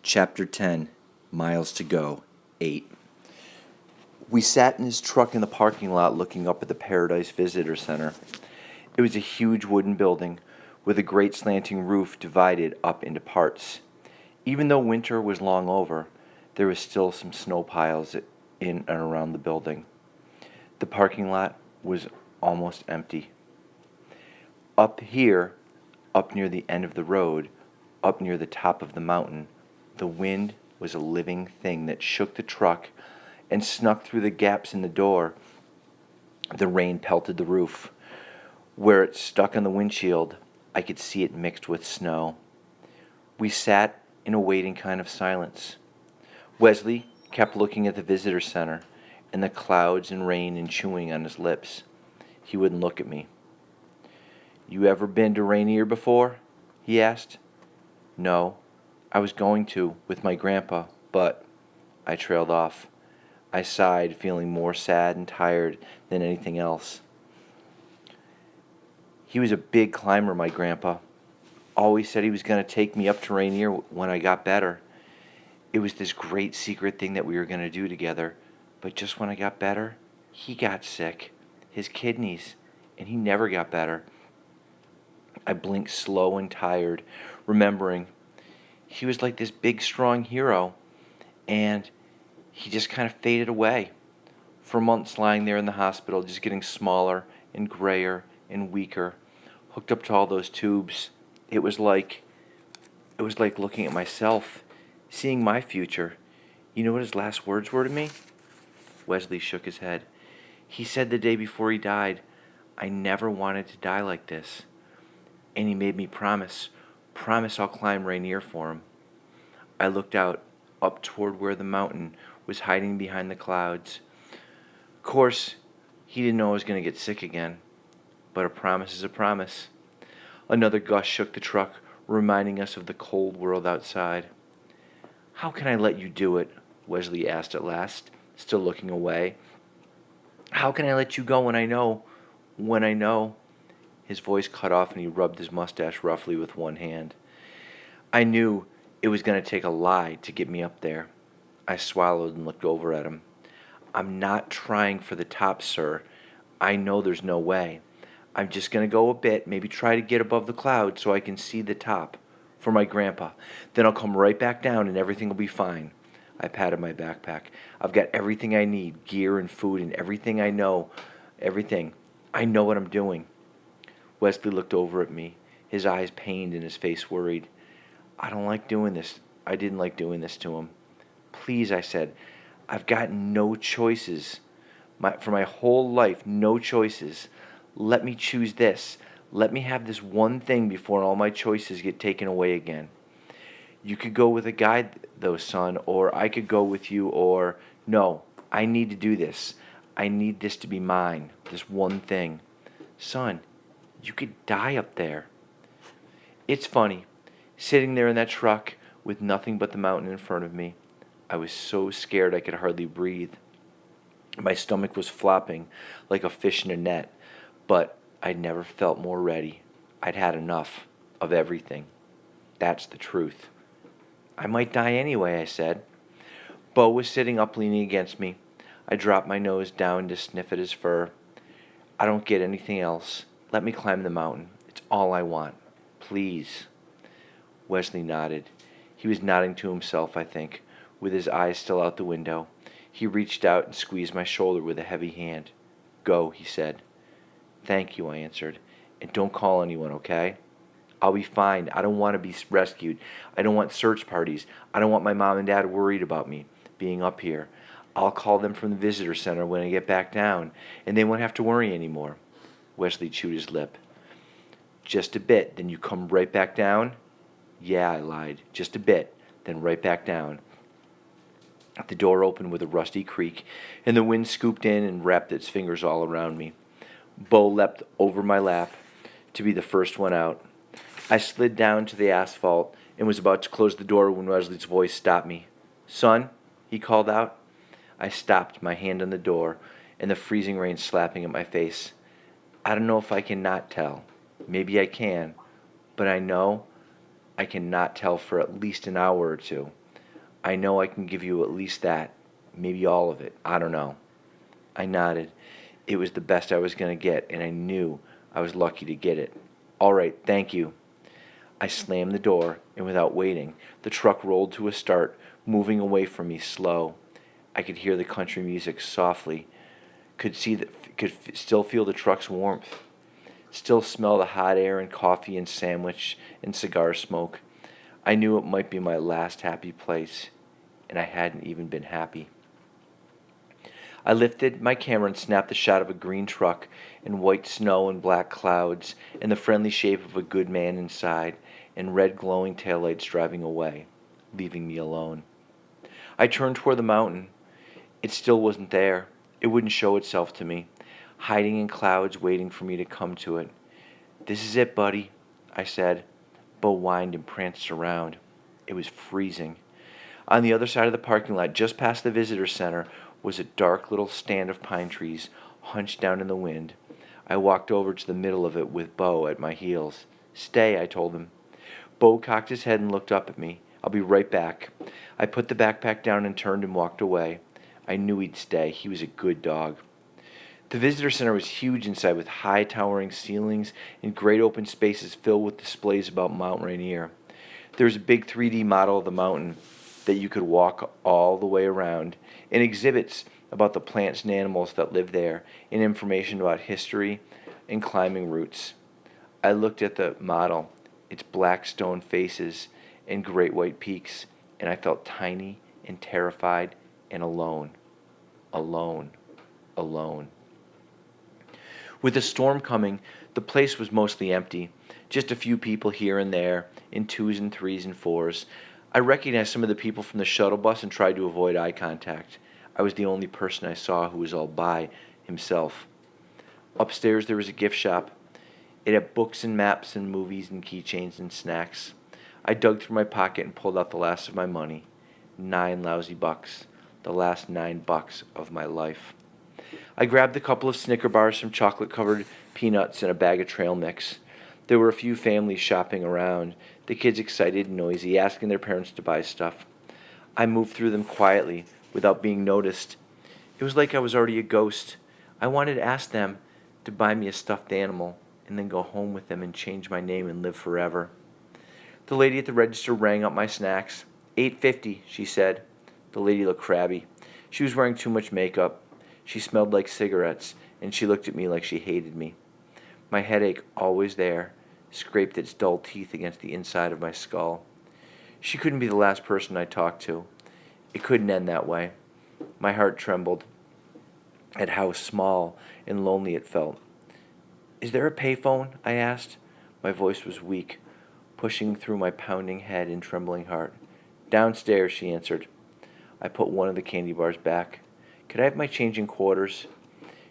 Chapter 10, Miles to Go, 8. We sat in his truck in the parking lot looking up at the Paradise Visitor Center. It was a huge wooden building with a great slanting roof divided up into parts. Even though winter was long over, there was still some snow piles in and around the building. The parking lot was almost empty. Up here, up near the end of the road, up near the top of the mountain, the wind was a living thing that shook the truck and snuck through the gaps in the door. The rain pelted the roof. Where it stuck on the windshield, I could see it mixed with snow. We sat in a waiting kind of silence. Wesley kept looking at the visitor center and the clouds and rain and chewing on his lips. He wouldn't look at me. "You ever been to Rainier before?" he asked. "No. I was going to, with my grandpa, but..." I trailed off. I sighed, feeling more sad and tired than anything else. He was a big climber, my grandpa. Always said he was going to take me up to Rainier when I got better. It was this great secret thing that we were going to do together. But just when I got better, he got sick. His kidneys. And he never got better. I blinked slow and tired, remembering he was like this big, strong hero, and he just kind of faded away. For months lying there in the hospital, just getting smaller and grayer and weaker, hooked up to all those tubes. It was like looking at myself, seeing my future. You know what his last words were to me? Wesley shook his head. He said the day before he died, "I never wanted to die like this." And he made me promise I'll climb Rainier for him. I looked out, up toward where the mountain was hiding behind the clouds. Of course, he didn't know I was going to get sick again, but a promise is a promise. Another gust shook the truck, reminding us of the cold world outside. "How can I let you do it?" Wesley asked at last, still looking away. "How can I let you go when I know? His voice cut off and he rubbed his mustache roughly with one hand. I knew it was going to take a lie to get me up there. I swallowed and looked over at him. "I'm not trying for the top, sir. I know there's no way. I'm just going to go a bit, maybe try to get above the clouds so I can see the top. For my grandpa. Then I'll come right back down and everything will be fine." I patted my backpack. "I've got everything I need, gear and food and everything I know. Everything. I know what I'm doing." Wesley looked over at me, his eyes pained and his face worried. I didn't like doing this to him. "Please," I said, "I've got no choices. For my whole life, no choices. Let me choose this. Let me have this one thing before all my choices get taken away again. You could go with a guide, though, son, or I could go with you, or... No, I need to do this. I need this to be mine, this one thing. Son, you could die up there." It's funny, sitting there in that truck with nothing but the mountain in front of me. I was so scared I could hardly breathe. My stomach was flopping like a fish in a net, but I'd never felt more ready. I'd had enough of everything. That's the truth. "I might die anyway," I said. Bo was sitting up leaning against me. I dropped my nose down to sniff at his fur. "I don't get anything else. Let me climb the mountain. It's all I want. Please." Wesley nodded. He was nodding to himself, I think, with his eyes still out the window. He reached out and squeezed my shoulder with a heavy hand. "Go," he said. "Thank you," I answered. "And don't call anyone, okay? I'll be fine. I don't want to be rescued. I don't want search parties. I don't want my mom and dad worried about me being up here. I'll call them from the visitor center when I get back down, and they won't have to worry anymore." Wesley chewed his lip. "Just a bit, then you come right back down?" "Yeah," I lied. "Just a bit, then right back down." The door opened with a rusty creak, and the wind scooped in and wrapped its fingers all around me. Bo leapt over my lap to be the first one out. I slid down to the asphalt and was about to close the door when Wesley's voice stopped me. "Son," he called out. I stopped, my hand on the door, and the freezing rain slapping at my face. I don't know if I can not tell. Maybe I can, but I know I can not tell for at least an hour or two. I know I can give you at least that, maybe all of it. I don't know. I nodded. It was the best I was going to get, and I knew I was lucky to get it. All right, thank you. I slammed the door, and without waiting, the truck rolled to a start, moving away from me slow. I could hear the country music softly, could still feel the truck's warmth, still smell the hot air and coffee and sandwich and cigar smoke. I knew it might be my last happy place, and I hadn't even been happy. I lifted my camera and snapped a shot of a green truck and white snow and black clouds and the friendly shape of a good man inside and red glowing taillights driving away, leaving me alone. I turned toward the mountain. It still wasn't there. It wouldn't show itself to me, hiding in clouds waiting for me to come to it. This is it, buddy, I said. Bo whined and pranced around. It was freezing. On the other side of the parking lot, just past the visitor center, was a dark little stand of pine trees, hunched down in the wind. I walked over to the middle of it with Bo at my heels. Stay, I told him. Bo cocked his head and looked up at me. I'll be right back. I put the backpack down and turned and walked away. I knew he'd stay. He was a good dog. The visitor center was huge inside with high towering ceilings and great open spaces filled with displays about Mount Rainier. There was a big 3D model of the mountain that you could walk all the way around, and exhibits about the plants and animals that live there, and information about history and climbing routes. I looked at the model, its black stone faces and great white peaks, and I felt tiny and terrified and alone. Alone. Alone. With the storm coming, the place was mostly empty. Just a few people here and there, in twos and threes and fours. I recognized some of the people from the shuttle bus and tried to avoid eye contact. I was the only person I saw who was all by himself. Upstairs there was a gift shop. It had books and maps and movies and keychains and snacks. I dug through my pocket and pulled out the last of my money. 9 lousy bucks. The last $9 of my life. I grabbed a couple of Snicker bars, some chocolate-covered peanuts, and a bag of trail mix. There were a few families shopping around, the kids excited and noisy, asking their parents to buy stuff. I moved through them quietly, without being noticed. It was like I was already a ghost. I wanted to ask them to buy me a stuffed animal, and then go home with them and change my name and live forever. The lady at the register rang up my snacks. $8.50, she said. The lady looked crabby. She was wearing too much makeup. She smelled like cigarettes, and she looked at me like she hated me. My headache, always there, scraped its dull teeth against the inside of my skull. She couldn't be the last person I talked to. It couldn't end that way. My heart trembled at how small and lonely it felt. Is there a payphone? I asked. My voice was weak, pushing through my pounding head and trembling heart. Downstairs, she answered. I put one of the candy bars back. Could I have my change in quarters?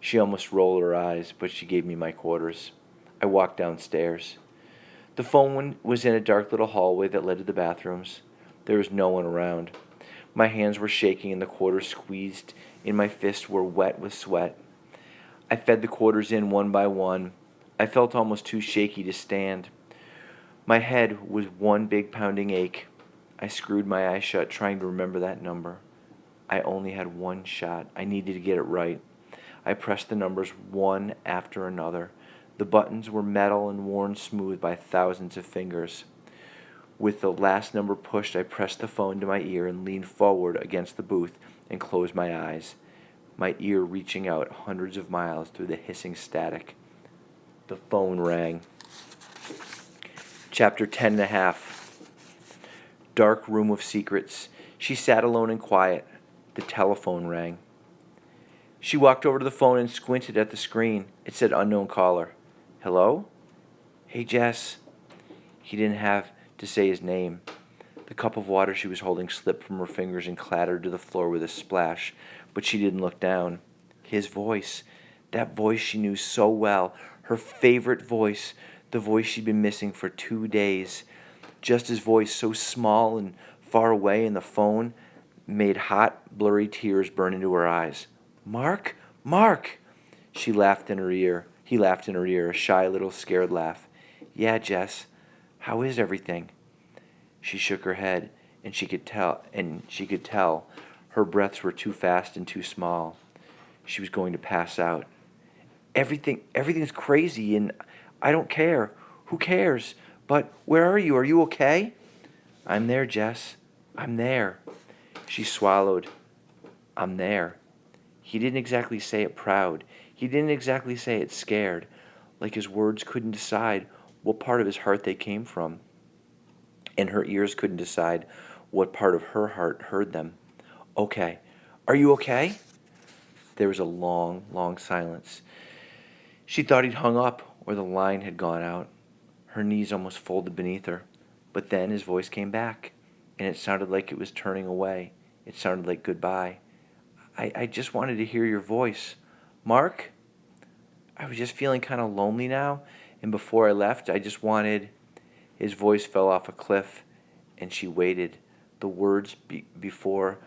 She almost rolled her eyes, but she gave me my quarters. I walked downstairs. The phone was in a dark little hallway that led to the bathrooms. There was no one around. My hands were shaking and the quarters squeezed in my fists were wet with sweat. I fed the quarters in one by one. I felt almost too shaky to stand. My head was one big pounding ache. I screwed my eyes shut, trying to remember that number. I only had one shot. I needed to get it right. I pressed the numbers one after another. The buttons were metal and worn smooth by thousands of fingers. With the last number pushed, I pressed the phone to my ear and leaned forward against the booth and closed my eyes, my ear reaching out hundreds of miles through the hissing static. The phone rang. Chapter 10.5. Dark room of secrets. She sat alone and quiet. The telephone rang. She walked over to the phone and squinted at the screen. It said unknown caller. Hello? Hey, Jess. He didn't have to say his name. The cup of water she was holding slipped from her fingers and clattered to the floor with a splash, but she didn't look down. His voice, that voice she knew so well, her favorite voice, the voice she'd been missing for 2 days. Just his voice, so small and far away in the phone, made hot, blurry tears burn into her eyes. Mark? Mark! She laughed in her ear. He laughed in her ear, a shy little scared laugh. Yeah, Jess. How is everything? She shook her head, and she could tell her breaths were too fast and too small. She was going to pass out. Everything's crazy and I don't care. Who cares? But where are you? Are you okay? I'm there, Jess. I'm there. She swallowed. I'm there. He didn't exactly say it proud. He didn't exactly say it scared, like his words couldn't decide what part of his heart they came from, and her ears couldn't decide what part of her heart heard them. Okay. Are you okay? There was a long, long silence. She thought he'd hung up or the line had gone out. Her knees almost folded beneath her. But then his voice came back, and it sounded like it was turning away. It sounded like goodbye. I just wanted to hear your voice. Mark? I was just feeling kind of lonely now, and before I left, I just wanted... His voice fell off a cliff, and she waited. The words before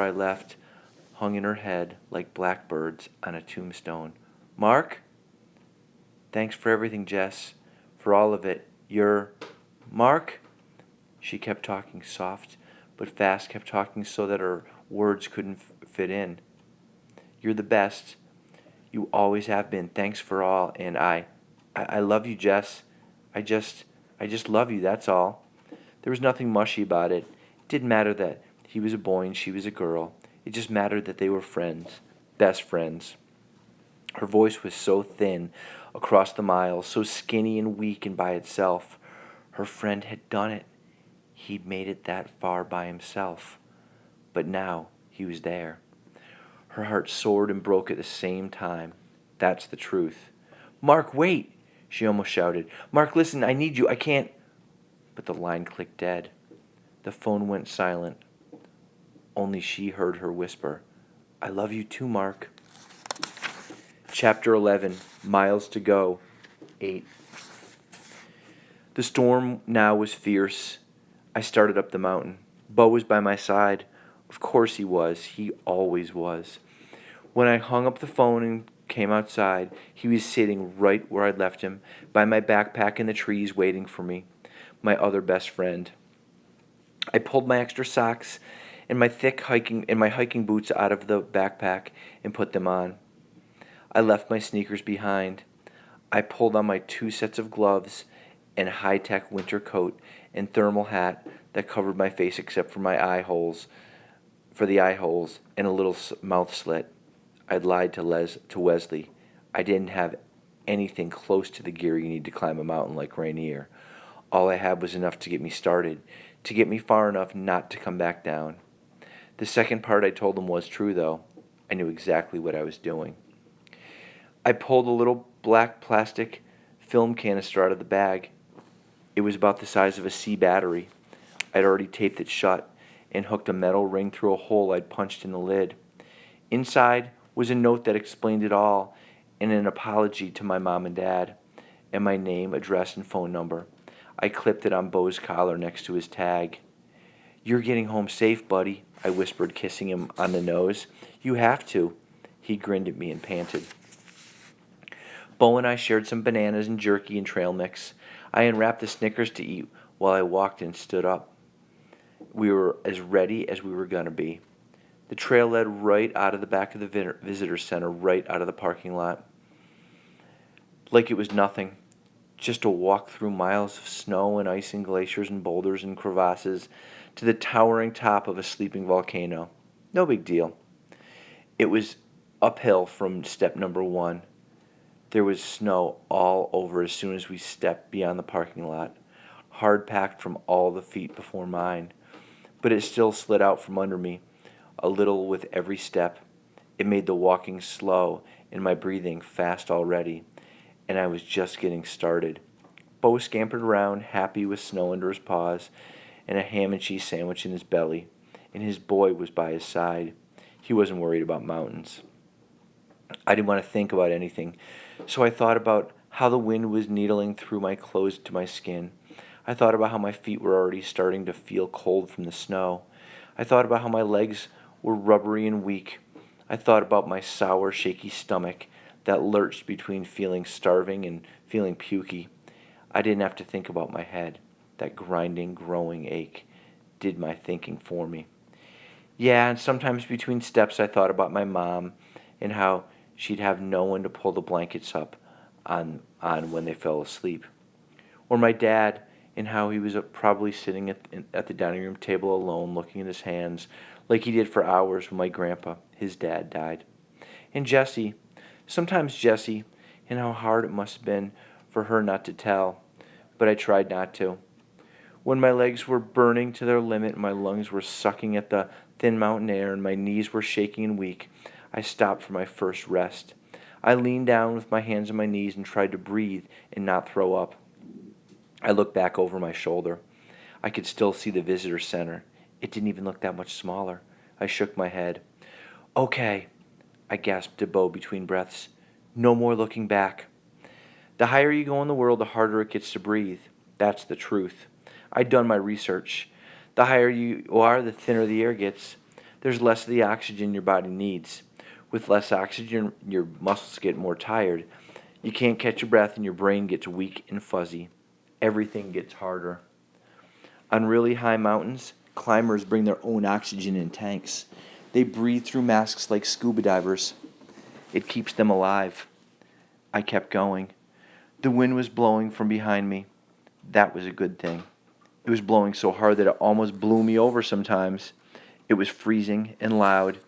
I left hung in her head like blackbirds on a tombstone. Mark? Thanks for everything, Jess. For all of it. You're... Mark? She kept talking soft, but fast, kept talking so that her words couldn't fit in. You're the best. You always have been. Thanks for all, and I love you, Jess. I just love you, that's all. There was nothing mushy about it. It didn't matter that he was a boy and she was a girl. It just mattered that they were friends, best friends. Her voice was so thin across the miles, so skinny and weak and by itself. Her friend had done it. He'd made it that far by himself. But now he was there. Her heart soared and broke at the same time. That's the truth. Mark, wait! She almost shouted. Mark, listen, I need you. I can't... But the line clicked dead. The phone went silent. Only she heard her whisper, I love you too, Mark. Chapter 11, Miles to Go, 8. The storm now was fierce. I started up the mountain. Bo was by my side. Of course he was. He always was. When I hung up the phone and came outside, he was sitting right where I'd left him, by my backpack in the trees waiting for me, my other best friend. I pulled my extra socks and my hiking boots out of the backpack and put them on. I left my sneakers behind. I pulled on my 2 sets of gloves and high-tech winter coat and thermal hat that covered my face except for my eye holes, and a little mouth slit. I'd lied to Wesley. I didn't have anything close to the gear you need to climb a mountain like Rainier. All I had was enough to get me started, to get me far enough not to come back down. The second part I told him was true, though. I knew exactly what I was doing. I pulled a little black plastic film canister out of the bag. It was about the size of a C battery. I'd already taped it shut and hooked a metal ring through a hole I'd punched in the lid. Inside was a note that explained it all, and an apology to my mom and dad, and my name, address, and phone number. I clipped it on Bo's collar next to his tag. You're getting home safe, buddy, I whispered, kissing him on the nose. You have to. He grinned at me and panted. Bo and I shared some bananas and jerky and trail mix. I unwrapped the Snickers to eat while I walked and stood up. We were as ready as we were going to be. The trail led right out of the back of the visitor center, right out of the parking lot. Like it was nothing. Just a walk through miles of snow and ice and glaciers and boulders and crevasses to the towering top of a sleeping volcano. No big deal. It was uphill from step number 1. There was snow all over as soon as we stepped beyond the parking lot, hard packed from all the feet before mine. But it still slid out from under me, a little with every step. It made the walking slow and my breathing fast already, and I was just getting started. Bo scampered around, happy with snow under his paws and a ham and cheese sandwich in his belly, and his boy was by his side. He wasn't worried about mountains. I didn't want to think about anything, so I thought about how the wind was needling through my clothes to my skin. I thought about how my feet were already starting to feel cold from the snow. I thought about how my legs were rubbery and weak. I thought about my sour, shaky stomach that lurched between feeling starving and feeling pukey. I didn't have to think about my head, that grinding, growing ache. did my thinking for me. Yeah, and sometimes between steps I thought about my mom and how she'd have no one to pull the blankets up on when they fell asleep. Or my dad and how he was probably sitting at the dining room table alone looking at his hands like he did for hours when my grandpa, his dad, died. And sometimes Jessie, and how hard it must have been for her not to tell, but I tried not to. When my legs were burning to their limit and my lungs were sucking at the thin mountain air and my knees were shaking and weak, I stopped for my first rest. I leaned down with my hands on my knees and tried to breathe and not throw up. I looked back over my shoulder. I could still see the visitor center. It didn't even look that much smaller. I shook my head. Okay, I gasped to Bo between breaths. No more looking back. The higher you go in the world, the harder it gets to breathe. That's the truth. I'd done my research. The higher you are, the thinner the air gets. There's less of the oxygen your body needs. With less oxygen, your muscles get more tired. You can't catch your breath and your brain gets weak and fuzzy. Everything gets harder. On really high mountains, climbers bring their own oxygen in tanks. They breathe through masks like scuba divers. It keeps them alive. I kept going. The wind was blowing from behind me. That was a good thing. It was blowing so hard that it almost blew me over sometimes. It was freezing and loud,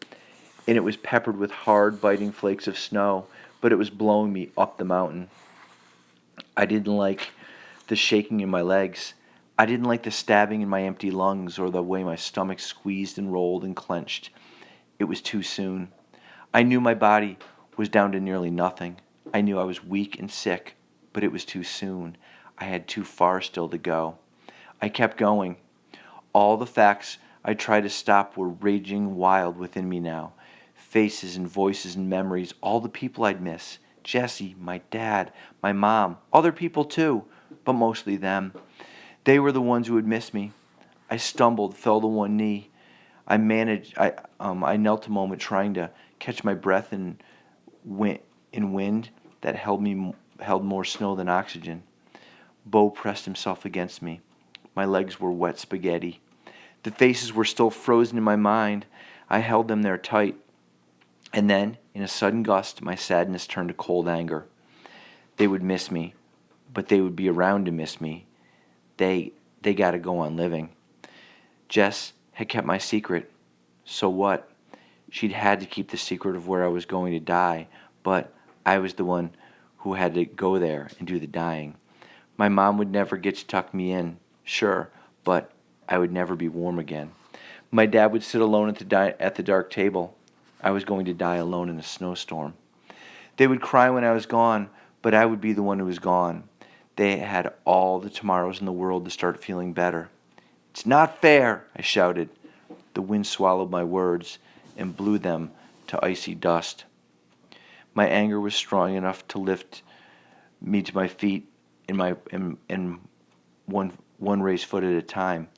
and it was peppered with hard, biting flakes of snow, but it was blowing me up the mountain. I didn't like the shaking in my legs. I didn't like the stabbing in my empty lungs or the way my stomach squeezed and rolled and clenched. It was too soon. I knew my body was down to nearly nothing. I knew I was weak and sick, but it was too soon. I had too far still to go. I kept going. All the facts I tried to stop were raging wild within me now. Faces and voices and memories, all the people I'd miss. Jessie, my dad, my mom, other people too, but mostly them. They were the ones who would miss me. I stumbled, fell to one knee. I knelt a moment trying to catch my breath in wind that held more snow than oxygen. Bo pressed himself against me. My legs were wet spaghetti. The faces were still frozen in my mind. I held them there tight. And then, in a sudden gust, my sadness turned to cold anger. They would miss me, but they would be around to miss me. They got to go on living. Jess had kept my secret. So what? She'd had to keep the secret of where I was going to die, but I was the one who had to go there and do the dying. My mom would never get to tuck me in, sure, but I would never be warm again. My dad would sit alone at the dark table. I was going to die alone in a snowstorm. They would cry when I was gone, but I would be the one who was gone. They had all the tomorrows in the world to start feeling better. It's not fair, I shouted. The wind swallowed my words and blew them to icy dust. My anger was strong enough to lift me to my feet in one raised foot at a time,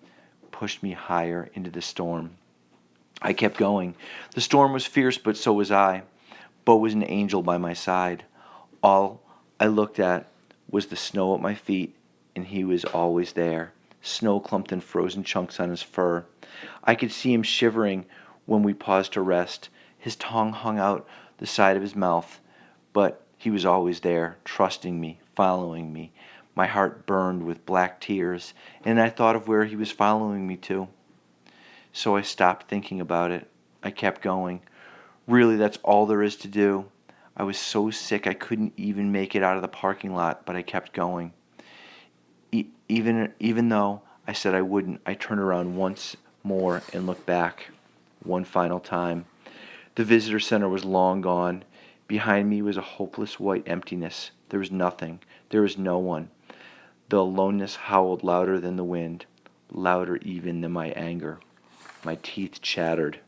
pushed me higher into the storm. I kept going. The storm was fierce, but so was I. Bo was an angel by my side. All I looked at was the snow at my feet, and he was always there, snow clumped in frozen chunks on his fur. I could see him shivering when we paused to rest. His tongue hung out the side of his mouth, but he was always there, trusting me, following me. My heart burned with black tears, and I thought of where he was following me to. So I stopped thinking about it. I kept going. Really, that's all there is to do. I was so sick I couldn't even make it out of the parking lot, but I kept going. Even though I said I wouldn't, I turned around once more and looked back. One final time. The visitor center was long gone. Behind me was a hopeless white emptiness. There was nothing. There was no one. The aloneness howled louder than the wind, louder even than my anger. My teeth chattered.